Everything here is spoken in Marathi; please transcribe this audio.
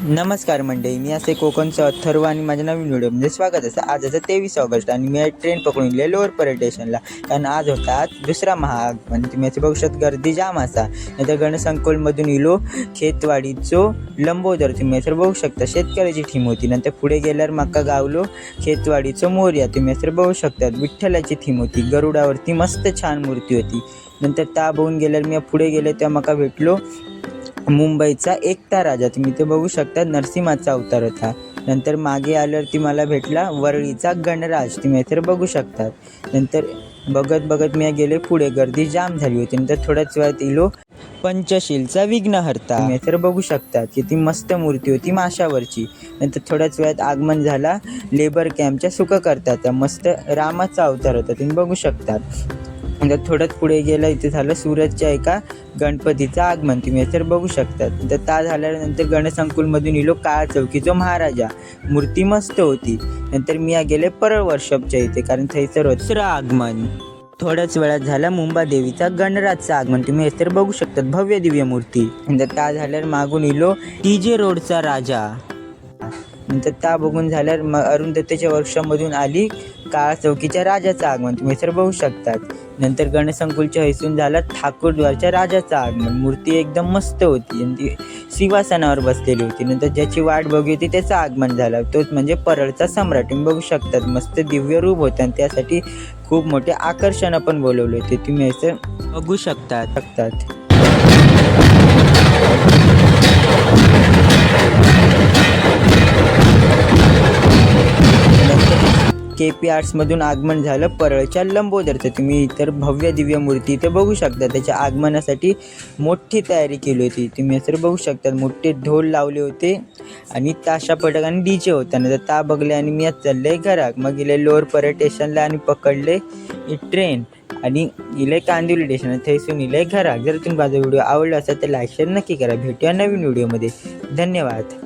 नमस्कार मंडळी, मी असे कोकणचं अथर्व आणि माझ्या नवीन व्हिडिओमध्ये स्वागत असं. आज 23 ऑगस्ट आणि मी ट्रेन पकडून गेले लोअर परळ स्टेशनला. कारण आज होता दुसरा महाआगमन. तुम्ही असे बघू शकता, गर्दी जाम असा. नंतर गणसंकुलमधून इलो खेतवाडीचो लंबोदर. तुम्ही असं बघू शकता, शेतकऱ्याची थीम होती. नंतर पुढे गेल्यावर माका गावलो खेतवाडीचो मोरया. तुम्ही असं बघू शकता, विठ्ठलाची थीम होती. गरुडावरती मस्त छान मूर्ती होती. नंतर त्या बघून गेल्यावर मी पुढे गेले तेव्हा माका भेटलो मुंबईचा एकता राजा. तुम्ही ते बघू शकता, नरसिंहाचा अवतार होता. नंतर मागे आल्यावरती मला भेटला वरळीचा गणराज. तुम्ही तर बघू शकतात. नंतर बघत बघत मी गेले पुढे, गर्दी जाम झाली होती. नंतर थोड्याच वेळात इलो पंचशीलचा विघ्नहर्ता. तुम्ही तर बघू शकतात, किती मस्त मूर्ती होती माशावरची. नंतर थोड्याच वेळात आगमन झाला लेबर कॅम्पच्या सुखकर्त्याचा. मस्त रामाचा अवतार होता, तुम्ही बघू शकतात. नंतर थोडंच पुढे गेलं, इथे झालं सूरजच्या एका गणपतीचं आगमन. तुम्ही तर बघू शकतात. नंतर ता झाल्यानंतर गणसंकुलमधून इलो काळा चौकीचा महाराजा. मूर्ती मस्त होती. नंतर मी गेले परळ वर्कशॉपच्या इथे, कारण थैसर होतं दुसरं आगमन. थोड्याच वेळात झाला मुंबादेवीचा गणराजचं आगमन. तुम्ही तर बघू शकतात, भव्य दिव्य मूर्ती. नंतर ता झाल्यावर मागून इलो TJ रोडचा राजा. नंतर त्या बघून झाल्यावर अरुंधतीच्या वर्कशॉपमधून आली काळा चौकीच्या राजाचं आगमन. तुम्ही तर बघू शकतात. नंतर गणसंकुलच्या हैसून झाला ठाकूरद्वारच्या राजाचं आगमन. मूर्ती एकदम मस्त होती आणि ती सिंहासनावर बसलेली होती. नंतर ज्याची वाट बघू होती त्याचं आगमन झालं, तोच म्हणजे परळचा सम्राट. तुम्ही बघू शकतात, मस्त दिव्य रूप होतं आणि त्यासाठी खूप मोठे आकर्षण पण बोलवले होते. तुम्ही असं बघू शकतात. KP आर्ट्समधून आगमन झालं परळच्या लंबोदरचं. तुम्ही इतर भव्य दिव्य मूर्ती इथे बघू शकता. त्याच्या आगमनासाठी मोठी तयारी केली होती. तुम्ही असं बघू शकता, मोठे ढोल लावले होते आणि ताशा पटक आणि DJ होता. नंतर ता बघले आणि मी आज चालले घरात. मग गेले लोअर परळ स्टेशनला आणि पकडले ट्रेन आणि गेले कांदिवली स्टेशन. थैसून गेले घरात. जर तुम्ही माझा व्हिडिओ आवडला असेल तर लाईक शेअर नक्की करा. भेटूया नवीन व्हिडिओमध्ये. धन्यवाद.